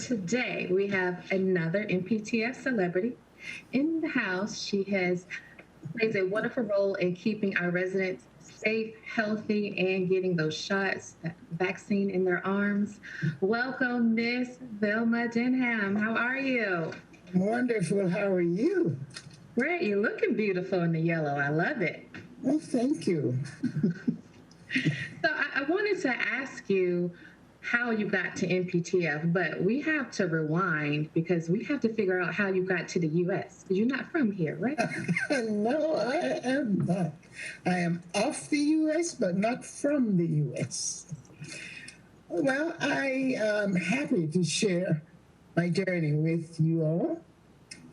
today we have another MPTF celebrity in the house. She has plays a wonderful role in keeping our residents safe, healthy, and getting those shots, that vaccine in their arms. Welcome, Miss Vilma Dinham. How are you? Wonderful. How are you? Great. You're looking beautiful in the yellow. I love it. Well, thank you. So I wanted to ask you how you got to MPTF, but we have to rewind because we have to figure out how you got to the U.S. because you're not from here, right? No, I am not. I am of the U.S., but not from the U.S. Well, I am happy to share my journey with you all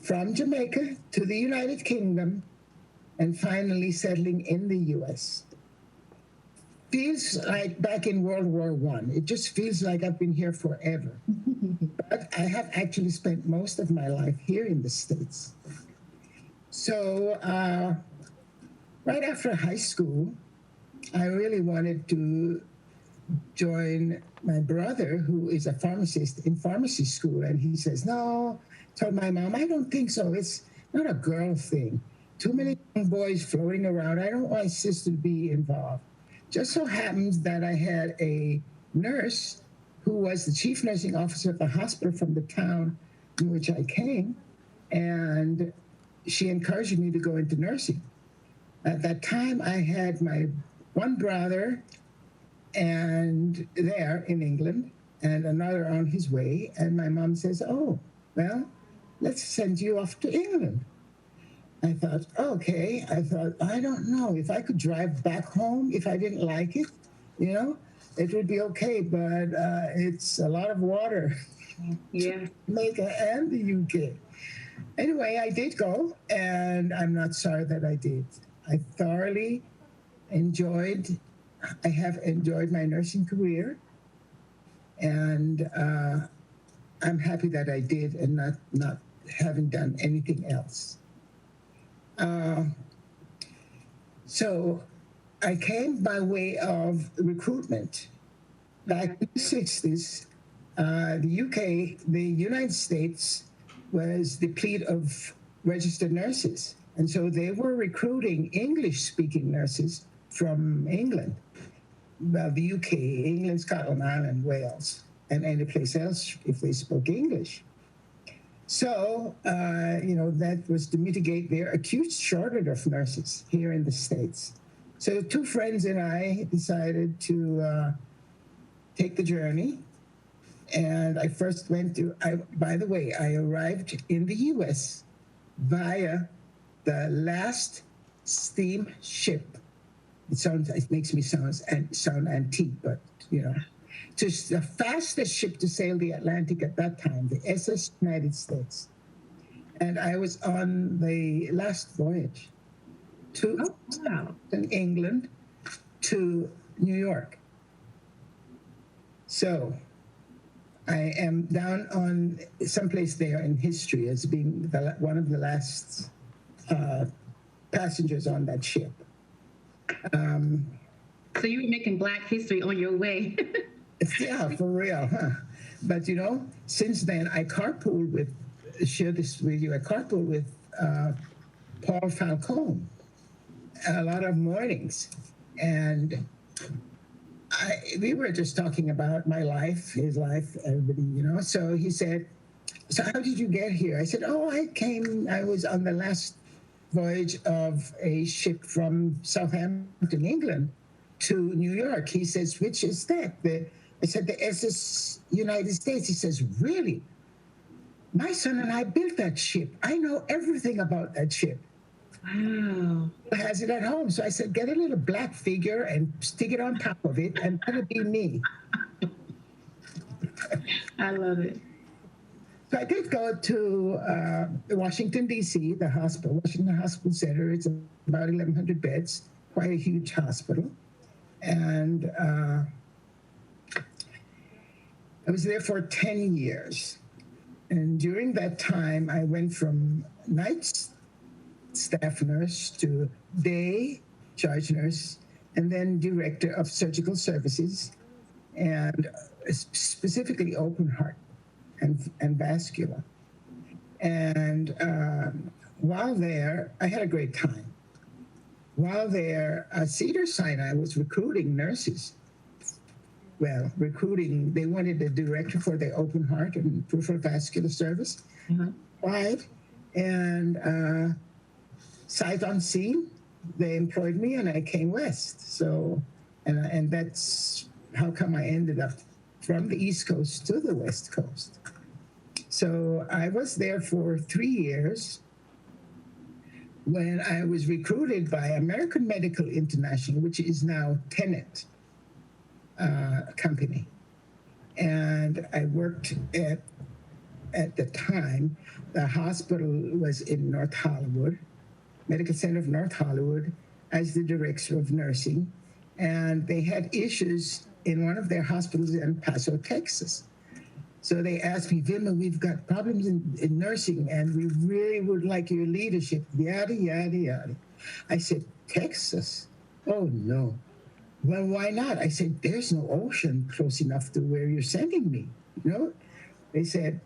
from Jamaica to the United Kingdom and finally settling in the U.S. Feels like back in World War One. It just feels like I've been here forever. But I have actually spent most of my life here in the States. So right after high school, I really wanted to join my brother, who is a pharmacist in pharmacy school. And he says, no, told my mom, I don't think so. It's not a girl thing. Too many young boys floating around. I don't want my sister to be involved. Just so happens that I had a nurse who was the chief nursing officer of the hospital from the town in which I came, and she encouraged me to go into nursing. At that time, I had my one brother and there in England and another on his way, and my mom says, oh, well, let's send you off to England. I thought, okay. I don't know. If I could drive back home, if I didn't like it, it would be okay. But it's a lot of water. Yeah. Jamaica and the UK. Anyway, I did go, and I'm not sorry that I did. I thoroughly I have enjoyed my nursing career, and I'm happy that I did and not having done anything else. So I came by way of recruitment. Back in the 60s, the United States was depleted of registered nurses. And so they were recruiting English-speaking nurses from England. Well, the UK, England, Scotland, Ireland, Wales, and any place else if they spoke English. So, that was to mitigate their acute shortage of nurses here in the States. So two friends and I decided to take the journey. And I first by the way, I arrived in the U.S. via the last steamship. It makes me sound antique, but, just the fastest ship to sail the Atlantic at that time, the SS United States. And I was on the last voyage to England to New York. So I am down on someplace there in history as being one of the last passengers on that ship. So you were making Black history on your way. Yeah, for real, huh? But since then I carpooled with Paul Falcone a lot of mornings, and we were just talking about my life, his life, everybody, So he said, "So how did you get here?" I said, "Oh, I was on the last voyage of a ship from Southampton, England, to New York." He says, "Which is that?" I said, "The SS United States." He says, "Really? My son and I built that ship. I know everything about that ship." Wow. He has it at home. So I said, "Get a little black figure and stick it on top of it, and that'll be me." I love it. So I did go to Washington, D.C., the hospital, Washington Hospital Center. It's about 1,100 beds, quite a huge hospital. And I was there for 10 years. And during that time, I went from night staff nurse to day charge nurse, and then director of surgical services, and specifically open heart. and vascular. And while there, I had a great time. While there, Cedars-Sinai was recruiting nurses. Well, recruiting, they wanted a director for the open heart and peripheral vascular service. Applied, and sight unseen, they employed me and I came west. So, and that's how come I ended up from the East Coast to the West Coast. So I was there for 3 years when I was recruited by American Medical International, which is now Tenet company. And I worked at the time, the hospital was in North Hollywood, Medical Center of North Hollywood, as the director of nursing. And they had issues in one of their hospitals in El Paso, Texas. So they asked me, Vilma, we've got problems in nursing and we really would like your leadership, yada, yada, yada. I said, Texas? Oh, no. Well, why not? I said, there's no ocean close enough to where you're sending me. You know? They said,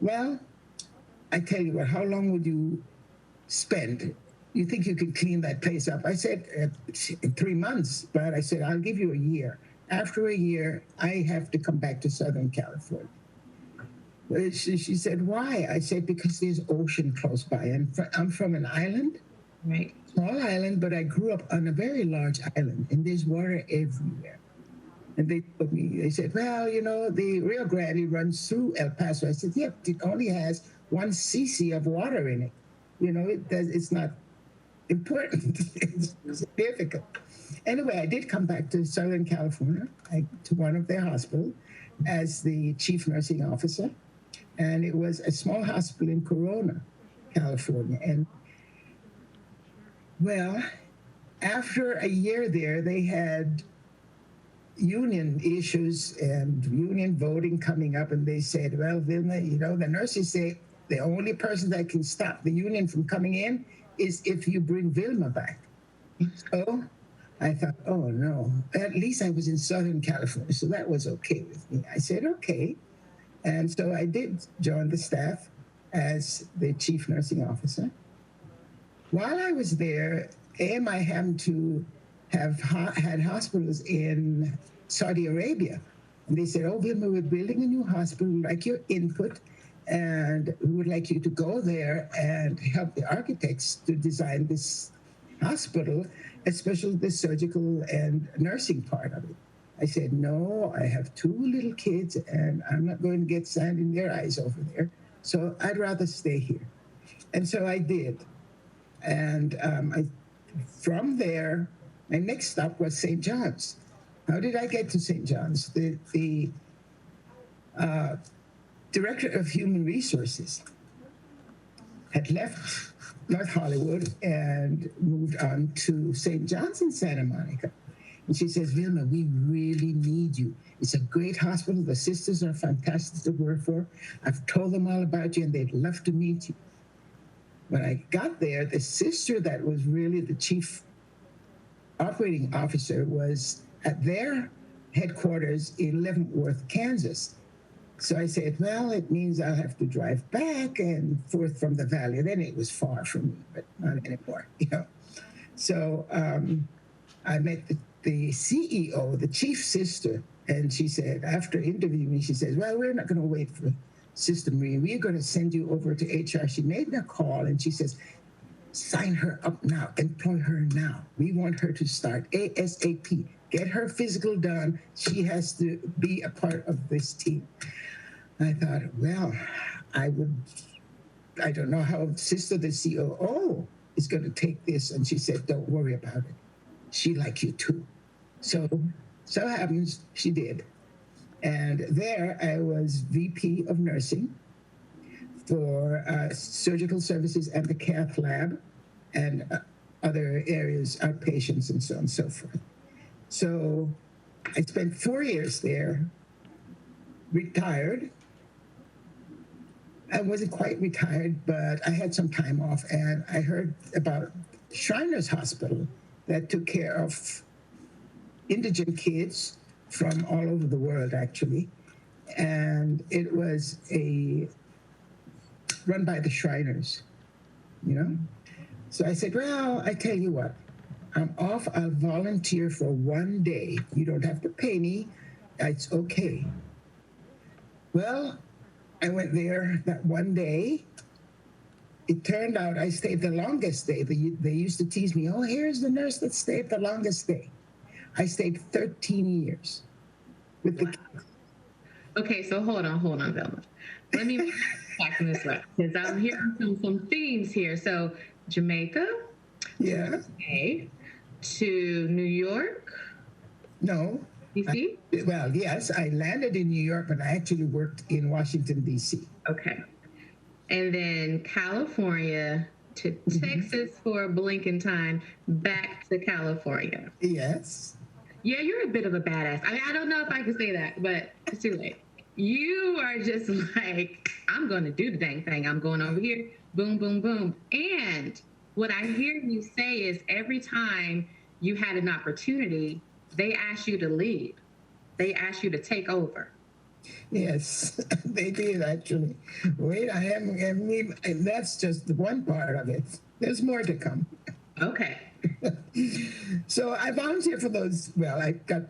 well, I tell you what, how long would you spend? You think you could clean that place up? I said, 3 months, but I said, I'll give you a year. After a year, I have to come back to Southern California. She said, why? I said, because there's ocean close by. And I'm from an island, Right. small island, but I grew up on a very large island, and there's water everywhere. And they told me, they said, well, you know, the Rio Grande runs through El Paso. I said, yeah, it only has 1 cc of water in it. You know, it's not important. It's significant. Anyway, I did come back to Southern California, to one of their hospitals as the chief nursing officer. And it was a small hospital in Corona, California. And well, after a year there, they had union issues and union voting coming up. And they said, well, Vilma, you know, the nurses say the only person that can stop the union from coming in is if you bring Vilma back. So I thought, oh, no, at least I was in Southern California. So that was okay with me. I said, okay. And so I did join the staff as the chief nursing officer. While I was there, AMI happened to have had hospitals in Saudi Arabia. And they said, oh, Vilma, we're building a new hospital, we'd like your input, and we would like you to go there and help the architects to design this hospital, especially the surgical and nursing part of it. I said, no, I have 2 little kids and I'm not going to get sand in their eyes over there. So I'd rather stay here. And so I did. And from there, my next stop was St. John's. How did I get to St. John's? The director of human resources had left North Hollywood and moved on to St. John's in Santa Monica. And she says, Vilma, we really need you. It's a great hospital. The sisters are fantastic to work for. I've told them all about you and they'd love to meet you. When I got there, the sister that was really the chief operating officer was at their headquarters in Leavenworth, Kansas. So I said, well, it means I'll have to drive back and forth from the valley. Then it was far from me, but not anymore, you know. So I met the CEO, the chief sister, and she said, after interviewing me, she says, well, we're not going to wait for Sister Marie. We're going to send you over to HR. She made a call and she says, sign her up now, employ her now. We want her to start ASAP. Get her physical done. She has to be a part of this team. I thought, well, I don't know how Sister, the COO, is going to take this. And she said, don't worry about it. She like you too. So happens she did. And there I was VP of nursing for surgical services and the cath lab and other areas, outpatients and so on and so forth. So I spent 4 years there, retired. I wasn't quite retired, but I had some time off and I heard about Shriners Hospital that took care of indigent kids from all over the world, actually. and it was a run by the Shriners, you know. So I said, well, I tell you what, I'm off. I'll volunteer for one day. You don't have to pay me. It's okay. Well, I went there that one day. It turned out I stayed the longest day. They used to tease me, oh, here's the nurse that stayed the longest day. I stayed 13 years with the kids. Okay, so hold on, Velma. Let me back from this right because I'm hearing some themes here. So Jamaica, Yeah. okay, to New York, No. DC. Well, yes, I landed in New York, but I actually worked in Washington, D.C. Okay, and then California to Texas for a blink in time, back to California. Yes. Yeah, you're a bit of a badass. I mean, I don't know if I can say that, but it's too late. You are just like, I'm going to do the dang thing. I'm going over here, boom, boom, boom. And what I hear you say is every time you had an opportunity, they asked you to leave, they asked you to take over. Yes, they did actually. Wait, and that's just the one part of it. There's more to come. Okay. So I volunteered for those. Well, I got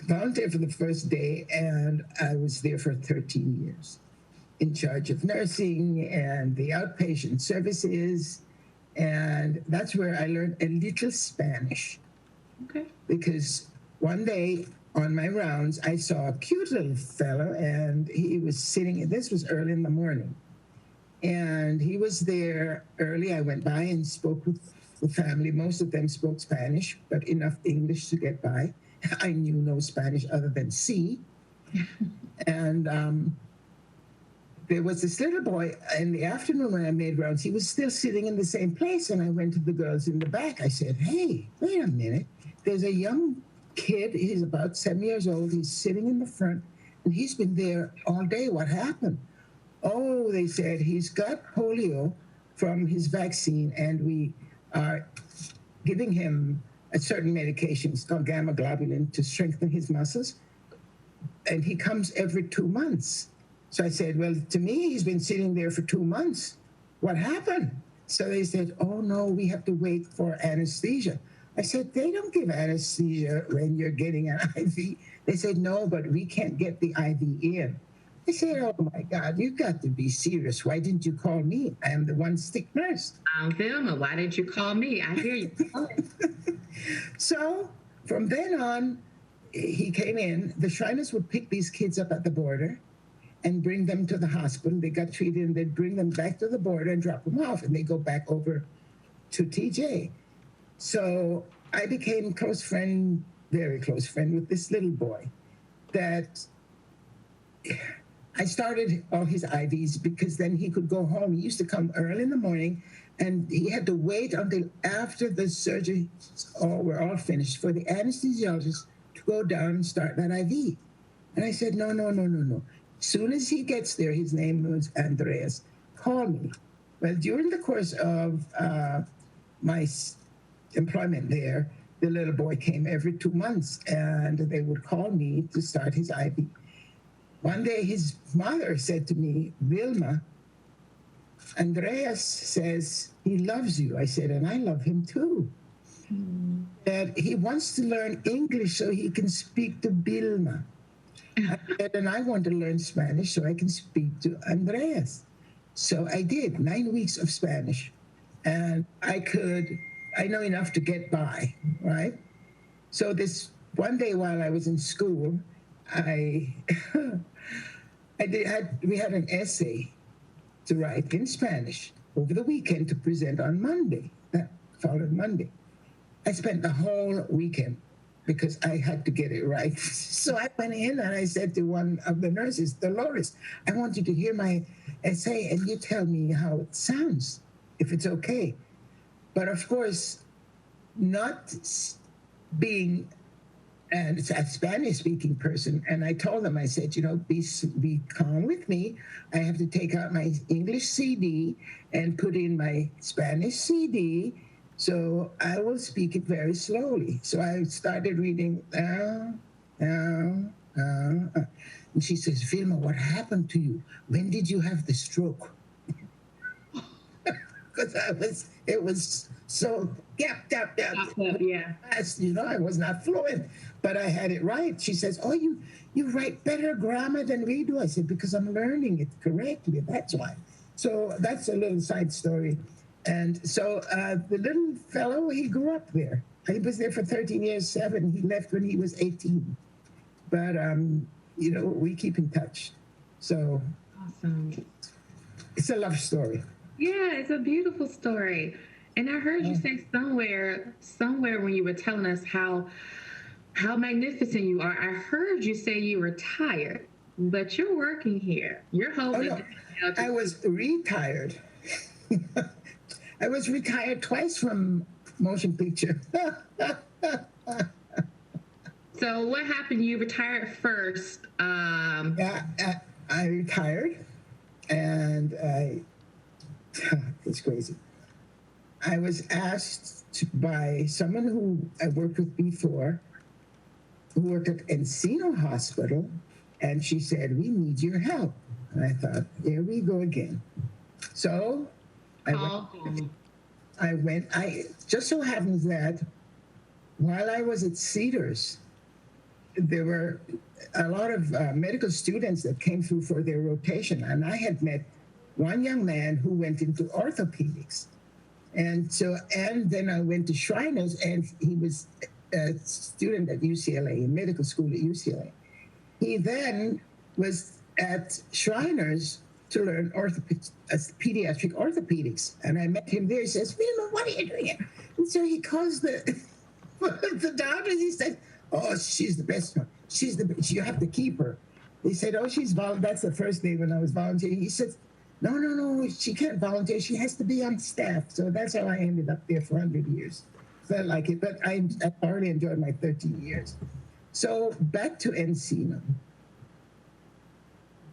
volunteered for the first day, and I was there for 13 years, in charge of nursing and the outpatient services, and that's where I learned a little Spanish. Okay. Because one day on my rounds, I saw a cute little fellow, and he was sitting. This was early in the morning, and he was there early. I went by and spoke with the family. Most of them spoke Spanish, but enough English to get by. I knew no Spanish other than C. And there was this little boy in the afternoon when I made rounds. He was still sitting in the same place, and I went to the girls in the back. I said, hey, wait a minute. There's a young kid. He's about 7 years old. He's sitting in the front, and he's been there all day. What happened? Oh, they said he's got polio from his vaccine, and we are giving him a certain medication. It's called gamma globulin to strengthen his muscles. And he comes every 2 months. So I said, well, to me, he's been sitting there for 2 months. What happened? So they said, oh, no, we have to wait for anesthesia. I said, they don't give anesthesia when you're getting an IV. They said, no, but we can't get the IV in. I said, oh, my God, you've got to be serious. Why didn't you call me? I am the one sick nurse. Vilma, why didn't you call me? I hear you. So from then on, he came in. The Shriners would pick these kids up at the border and bring them to the hospital. They got treated, and they'd bring them back to the border and drop them off, and they go back over to TJ. So I became close friend, very close friend with this little boy that I started all his IVs because then he could go home. He used to come early in the morning, and he had to wait until after the surgeries were all finished for the anesthesiologist to go down and start that IV. And I said, no, no, no, no, no. As soon as he gets there, his name was Andreas, call me. Well, during the course of my employment there, the little boy came every 2 months, and they would call me to start his IV. One day, his mother said to me, Vilma, Andreas says he loves you. I said, and I love him too. That he wants to learn English so he can speak to Vilma. I said, and I want to learn Spanish so I can speak to Andreas. So I did 9 weeks of Spanish, and I know enough to get by, right? So this one day while I was in school, we had an essay to write in Spanish over the weekend to present on Monday, that following Monday. I spent the whole weekend because I had to get it right. So I went in and I said to one of the nurses, Dolores, I want you to hear my essay and you tell me how it sounds, if it's okay. But of course, not being a Spanish-speaking person, and I told them, I said, be calm with me. I have to take out my English CD and put in my Spanish CD, so I will speak it very slowly. So I started reading, And she says, Vilma, what happened to you? When did you have the stroke? Because it was so Popped up, yeah. fast, I was not fluent, but I had it right. She says, oh, you write better grammar than we do. I said, because I'm learning it correctly. That's why. So that's a little side story. And so the little fellow, he grew up there. He was there for 13 years, 7. He left when he was 18. But, we keep in touch. So Awesome. it's a love story. Yeah, it's a beautiful story. And I heard you say somewhere when you were telling us how magnificent you are. I heard you say you were tired, but you're working here. You're holding Oh, it no. down. I was retired. I was retired twice from motion picture. So what happened? You retired first. Yeah, I retired, and it's crazy. I was asked by someone who I worked with before, who worked at Encino Hospital, and she said, "We need your help." And I thought, "Here we go again." So I went. Call home. I just so happens that while I was at Cedars, there were a lot of medical students that came through for their rotation, and I had met one young man who went into orthopedics, and then I went to Shriners, and he was a student at UCLA, in medical school at UCLA. He then was at Shriners to learn pediatric orthopedics, and I met him there. He says, "Vilma, what are you doing here?" And so he calls the doctors. He says, "Oh, she's the best one. You have to keep her." They said, "Oh, that's the first day when I was volunteering." He said, No, she can't volunteer. She has to be on staff." So that's how I ended up there for 100 years. Felt like it, but I thoroughly enjoyed my 13 years. So back to Encino.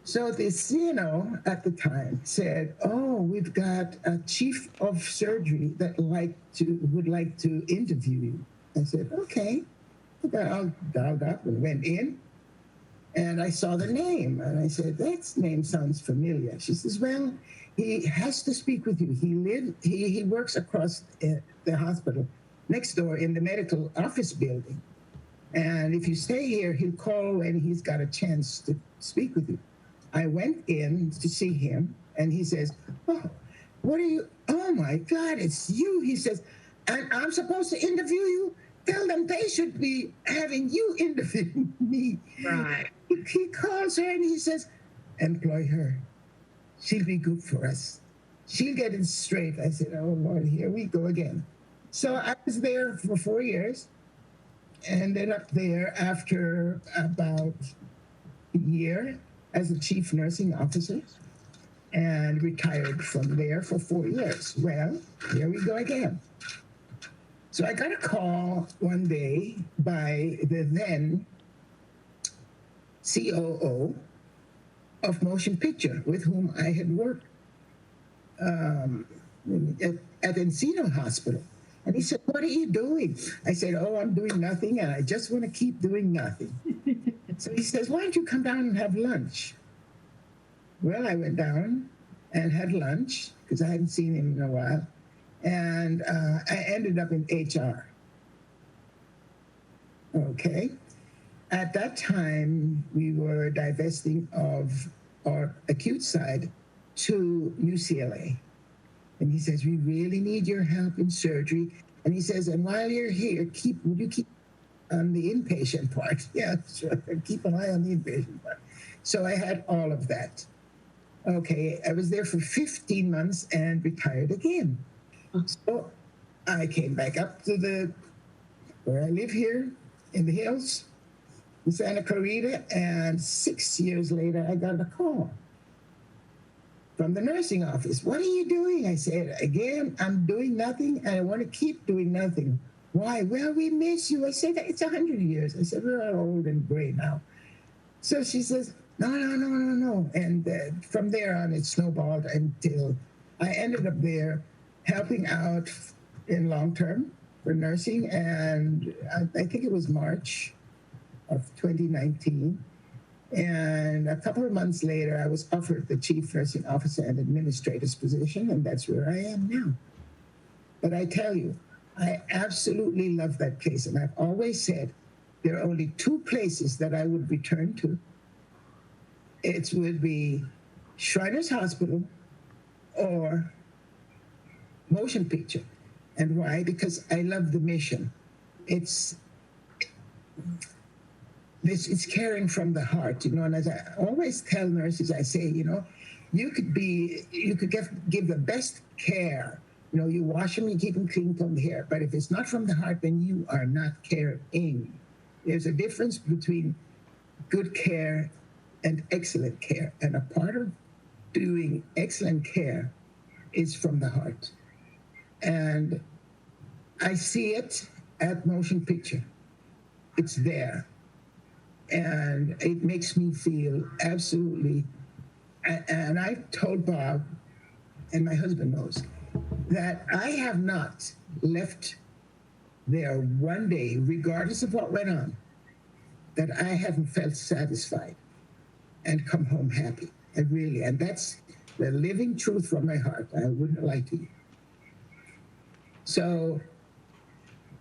So the CNO at the time said, "Oh, we've got a chief of surgery that would like to interview you." I said, "Okay." I got all dialed up and went in, and I saw the name, and I said, "That name sounds familiar." She says, "Well, he has to speak with you. He works across the hospital next door in the medical office building, and if you stay here, he'll call when he's got a chance to speak with you." I went in to see him, and he says, "Oh, what are you? Oh my God, it's you." He says, "And I'm supposed to interview you? Tell them they should be having you interview me." Right. He calls her and he says, "Employ her. She'll be good for us. She'll get it straight." I said, "Oh Lord, here we go again." So I was there for 4 years, ended up there after about a year as a chief nursing officer, and retired from there for 4 years. Well, here we go again. So I got a call one day by the then COO of Motion Picture, with whom I had worked at Encino Hospital. And he said, "What are you doing?" I said, "Oh, I'm doing nothing, and I just want to keep doing nothing." So he says, "Why don't you come down and have lunch?" Well, I went down and had lunch because I hadn't seen him in a while. And I ended up in HR. Okay. At that time, we were divesting of our acute side to UCLA. And he says, "We really need your help in surgery." And he says, "And while you're here, would you keep on the inpatient part?" Yeah, sure. Keep an eye on the inpatient part. So I had all of that. Okay, I was there for 15 months and retired again. So I came back up to where I live here in the hills in Santa Clarita, and 6 years later, I got a call from the nursing office. "What are you doing?" I said, "Again, I'm doing nothing, and I want to keep doing nothing." "Why?" "Well, we miss you." I said, "It's 100 years." I said, "We're all old and gray now." So she says, No. And from there on, it snowballed until I ended up there helping out in long term for nursing. And I think it was March of 2019. And a couple of months later, I was offered the chief nursing officer and administrator's position, and that's where I am now. But I tell you, I absolutely love that place. And I've always said there are only two places that I would return to. It would be Shriners Hospital or motion picture. And why? Because I love the mission. It's it's caring from the heart, and as I always tell nurses, I say, you could give the best care. You wash them, you keep them clean from the hair. But if it's not from the heart, then you are not caring. There's a difference between good care and excellent care. And a part of doing excellent care is from the heart. And I see it at motion picture. It's there. And it makes me feel absolutely, and I told Bob, and my husband knows, that I have not left there one day, regardless of what went on, that I haven't felt satisfied and come home happy. And that's the living truth from my heart. I wouldn't lie to you. So,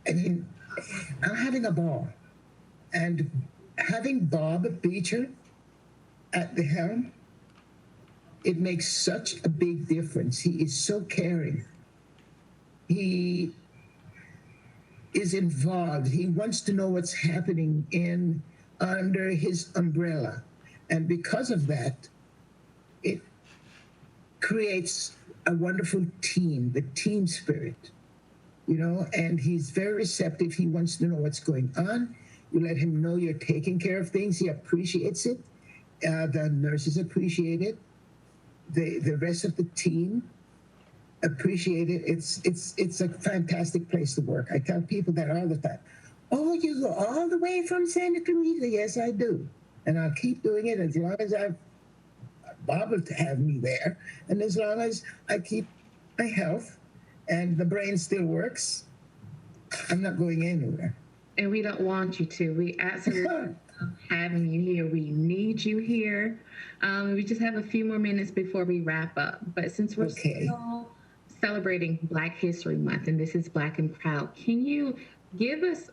I'm having a ball. And having Bob Beecher at the helm, it makes such a big difference. He is so caring. He is involved. He wants to know what's happening under his umbrella. And because of that, it creates a wonderful team, the team spirit, and he's very receptive. He wants to know what's going on. You let him know you're taking care of things. He appreciates it. The nurses appreciate it. The rest of the team appreciate it. It's a fantastic place to work. I tell people that all the time. Oh, you go all the way from Santa Clarita? Yes, I do. And I'll keep doing it as long as Bob will have me there. And as long as I keep my health and the brain still works, I'm not going anywhere. And we don't want you to. We absolutely love having you here. We need you here. We just have a few more minutes before we wrap up. But since we're still celebrating Black History Month, and this is Black and Proud, can you give us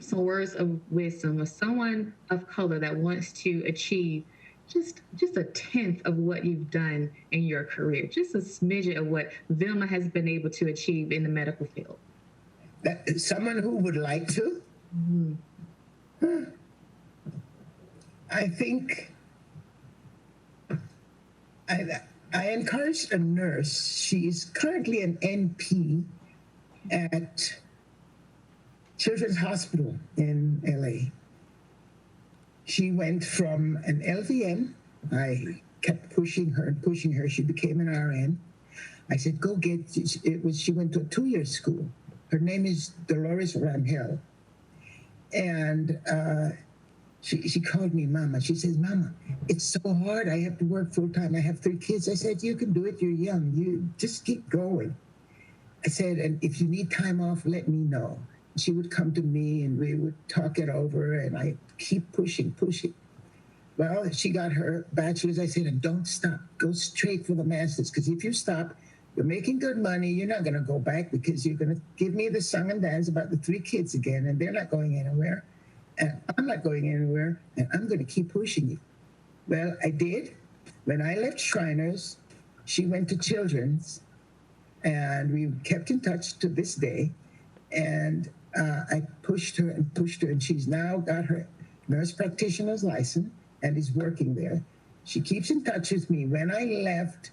some words of wisdom of someone of color that wants to achieve just a tenth of what you've done in your career, just a smidget of what Vilma has been able to achieve in the medical field? Someone who would like to? Mm-hmm. I think I encouraged a nurse. She is currently an NP at Children's Hospital in LA. She went from an LVN. I kept pushing her. She became an RN. I said, go get, she went to a 2-year school. Her name is Dolores Rangel. And she called me Mama. She says, Mama, it's so hard. I have to work full time. I have 3 kids. I said, you can do it. You're young. You just keep going. I said, and if you need time off, let me know. She would come to me and we would talk it over, and I keep pushing. Well, she got her bachelor's. I said, and don't stop. Go straight for the master's, because if you stop, you're making good money. You're not going to go back, because you're going to give me the song and dance about the 3 kids again, and they're not going anywhere, and I'm not going anywhere, and I'm going to keep pushing you. Well, I did. When I left Shriners, she went to Children's, and we kept in touch to this day, and I pushed her, and she's now got her nurse practitioner's license and is working there. She keeps in touch with me. When I lived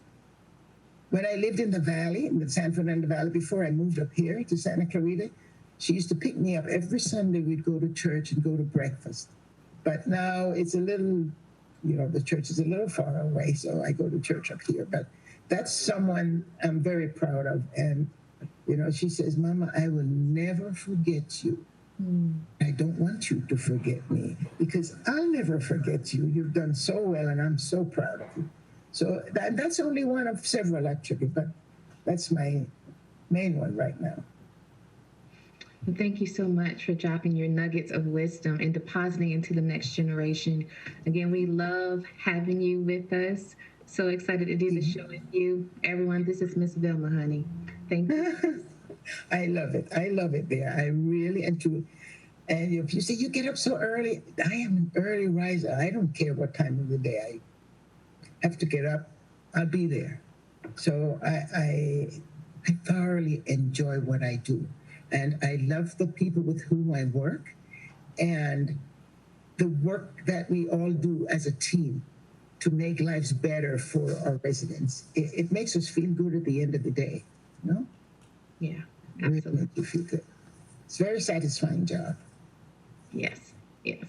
in the valley, in the San Fernando Valley, before I moved up here to Santa Clarita, she used to pick me up every Sunday. We'd go to church and go to breakfast. But now it's a little, the church is a little far away, so I go to church up here. But that's someone I'm very proud of. And, she says, Mama, I will never forget you. I don't want you to forget me, because I'll never forget you. You've done so well, and I'm so proud of you. So that's only one of several, actually, but that's my main one right now. And thank you so much for dropping your nuggets of wisdom and depositing into the next generation. Again, we love having you with us. So excited to do the show with you. Everyone, this is Miss Vilma, honey. Thank you. I love it. I love it there. I really enjoy. And if you say you get up so early, I am an early riser. I don't care what time of the day I have to get up. I'll be there. So I thoroughly enjoy what I do, and I love the people with whom I work, and the work that we all do as a team to make lives better for our residents. It makes us feel good at the end of the day. You know, Yeah, it really absolutely. makes you feel good. It's a very satisfying job. Yes, yes.